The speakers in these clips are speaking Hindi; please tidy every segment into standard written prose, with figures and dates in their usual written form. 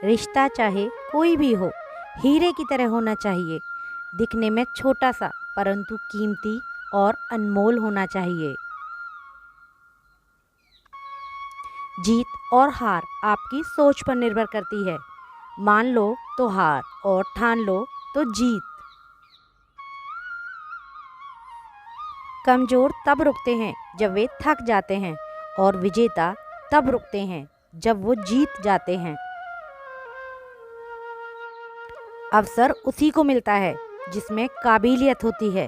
रिश्ता चाहे कोई भी हो, हीरे की तरह होना चाहिए। दिखने में छोटा सा परंतु कीमती और अनमोल होना चाहिए। जीत और हार आपकी सोच पर निर्भर करती है। मान लो तो हार और ठान लो तो जीत। कमज़ोर तब रुकते हैं जब वे थक जाते हैं और विजेता तब रुकते हैं जब वो जीत जाते हैं। अवसर उसी को मिलता है जिसमें काबिलियत होती है।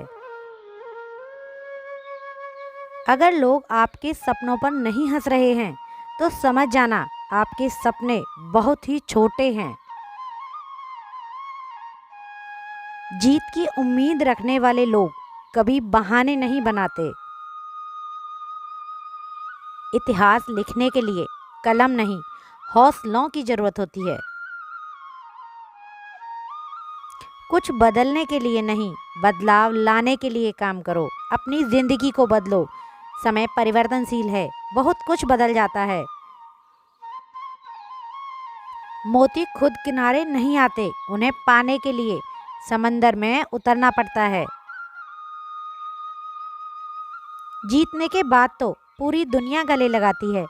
अगर लोग आपके सपनों पर नहीं हंस रहे हैं तो समझ जाना आपके सपने बहुत ही छोटे हैं। जीत की उम्मीद रखने वाले लोग कभी बहाने नहीं बनाते। इतिहास लिखने के लिए कलम नहीं, हौसलों की ज़रूरत होती है। कुछ बदलने के लिए नहीं, बदलाव लाने के लिए काम करो। अपनी ज़िंदगी को बदलो। समय परिवर्तनशील है, बहुत कुछ बदल जाता है। मोती खुद किनारे नहीं आते, उन्हें पाने के लिए समंदर में उतरना पड़ता है। जीतने के बाद तो पूरी दुनिया गले लगाती है,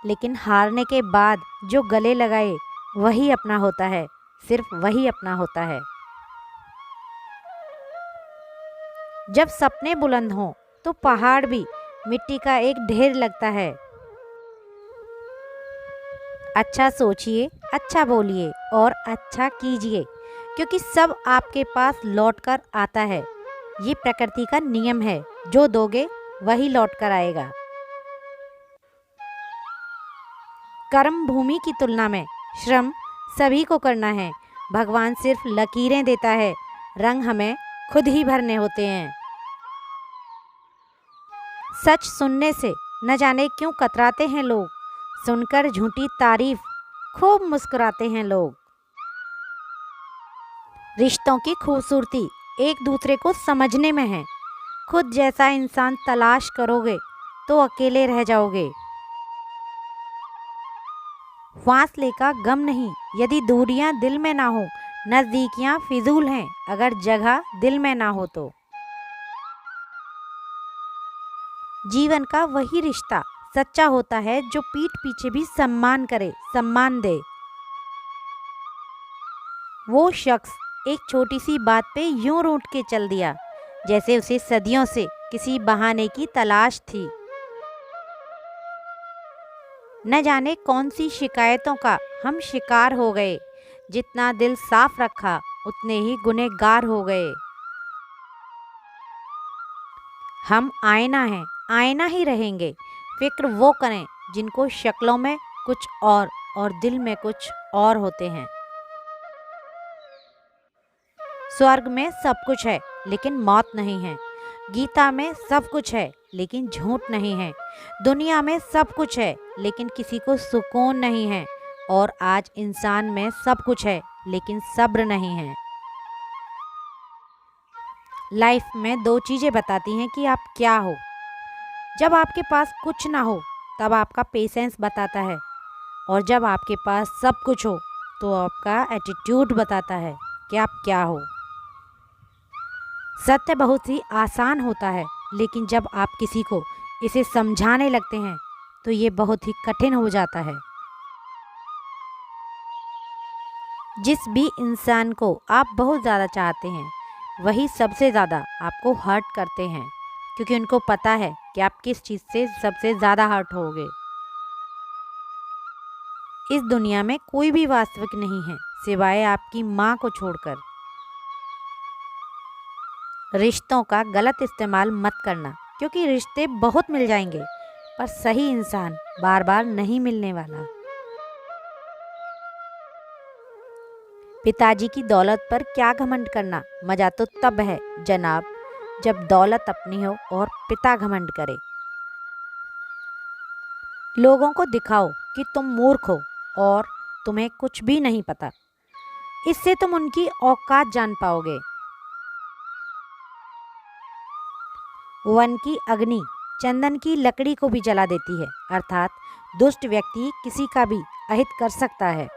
लेकिन हारने के बाद जो गले लगाए वही अपना होता है, सिर्फ वही अपना होता है। जब सपने बुलंद हों तो पहाड़ भी मिट्टी का एक ढेर लगता है। अच्छा सोचिए, अच्छा बोलिए और अच्छा कीजिए, क्योंकि सब आपके पास लौटकर आता है। ये प्रकृति का नियम है, जो दोगे वही लौटकर आएगा। कर्म भूमि की तुलना में श्रम सभी को करना है। भगवान सिर्फ लकीरें देता है, रंग हमें खुद ही भरने होते हैं। सच सुनने से न जाने क्यों कतराते हैं लोग, सुनकर झूठी तारीफ खूब मुस्कुराते हैं लोग। रिश्तों की खूबसूरती एक दूसरे को समझने में है। खुद जैसा इंसान तलाश करोगे तो अकेले रह जाओगे। फासले का गम नहीं यदि दूरियां दिल में ना हो, नज़दीकियां फिजूल हैं अगर जगह दिल में ना हो तो। जीवन का वही रिश्ता सच्चा होता है जो पीठ पीछे भी सम्मान करे, सम्मान दे। वो शख्स एक छोटी सी बात पे यूं रूठ के चल दिया जैसे उसे सदियों से किसी बहाने की तलाश थी। न जाने कौन सी शिकायतों का हम शिकार हो गए, जितना दिल साफ रखा उतने ही गुनहगार हो गए। हम आईना हैं, आईना ही रहेंगे। फिक्र वो करें जिनको शक्लों में कुछ और दिल में कुछ और होते हैं। स्वर्ग में सब कुछ है लेकिन मौत नहीं है। गीता में सब कुछ है लेकिन झूठ नहीं है। दुनिया में सब कुछ है लेकिन किसी को सुकून नहीं है। और आज इंसान में सब कुछ है लेकिन सब्र नहीं है। लाइफ में दो चीज़ें बताती हैं कि आप क्या हो। जब आपके पास कुछ ना हो तब आपका पेशेंस बताता है, और जब आपके पास सब कुछ हो तो आपका एटीट्यूड बताता है कि आप क्या हो। सत्य बहुत ही आसान होता है, लेकिन जब आप किसी को इसे समझाने लगते हैं तो ये बहुत ही कठिन हो जाता है। जिस भी इंसान को आप बहुत ज़्यादा चाहते हैं वही सबसे ज़्यादा आपको हर्ट करते हैं, क्योंकि उनको पता है कि आप किस चीज़ से सबसे ज़्यादा हर्ट होगे। इस दुनिया में कोई भी वास्तविक नहीं है सिवाय आपकी माँ को छोड़कर। रिश्तों का गलत इस्तेमाल मत करना, क्योंकि रिश्ते बहुत मिल जाएंगे पर सही इंसान बार बार नहीं मिलने वाला। पिताजी की दौलत पर क्या घमंड करना, मज़ा तो तब है जनाब जब दौलत अपनी हो और पिता घमंड करे। लोगों को दिखाओ कि तुम मूर्ख हो और तुम्हें कुछ भी नहीं पता, इससे तुम उनकी औकात जान पाओगे। वन की अग्नि चंदन की लकड़ी को भी जला देती है, अर्थात दुष्ट व्यक्ति किसी का भी अहित कर सकता है।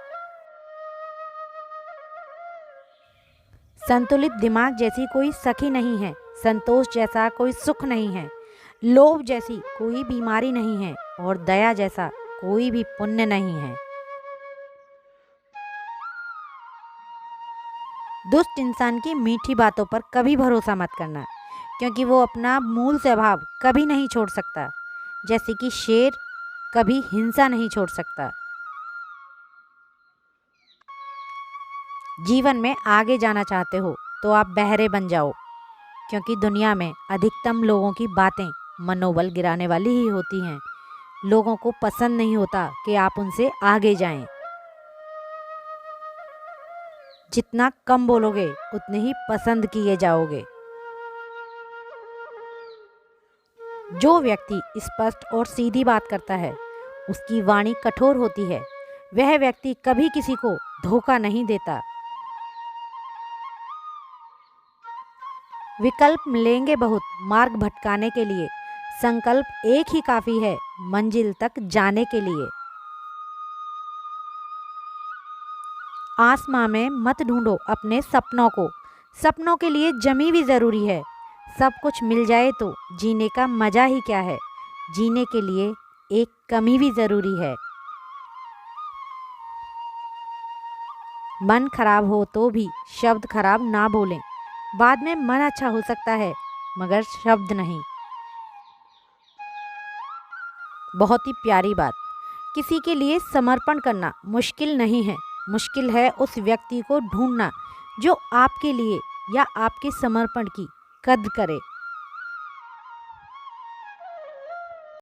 संतुलित दिमाग जैसी कोई सखी नहीं है, संतोष जैसा कोई सुख नहीं है, लोभ जैसी कोई बीमारी नहीं है और दया जैसा कोई भी पुण्य नहीं है। दुष्ट इंसान की मीठी बातों पर कभी भरोसा मत करना, क्योंकि वो अपना मूल स्वभाव कभी नहीं छोड़ सकता। जैसे कि शेर कभी हिंसा नहीं छोड़ सकता। जीवन में आगे जाना चाहते हो तो आप बहरे बन जाओ, क्योंकि दुनिया में अधिकतम लोगों की बातें मनोबल गिराने वाली ही होती हैं। लोगों को पसंद नहीं होता कि आप उनसे आगे जाएं। जितना कम बोलोगे उतने ही पसंद किए जाओगे। जो व्यक्ति स्पष्ट और सीधी बात करता है, उसकी वाणी कठोर होती है। वह व्यक्ति कभी किसी को धोखा नहीं देता। विकल्प मिलेंगे बहुत मार्ग भटकाने के लिए, संकल्प एक ही काफ़ी है मंजिल तक जाने के लिए। आसमां में मत ढूंढो अपने सपनों को, सपनों के लिए जमी भी ज़रूरी है। सब कुछ मिल जाए तो जीने का मज़ा ही क्या है, जीने के लिए एक कमी भी ज़रूरी है। मन खराब हो तो भी शब्द खराब ना बोलें। बाद में मन अच्छा हो सकता है मगर शब्द नहीं। बहुत ही प्यारी बात। किसी के लिए समर्पण करना मुश्किल नहीं है, मुश्किल है उस व्यक्ति को ढूंढना जो आपके लिए या आपके समर्पण की कद्र करे।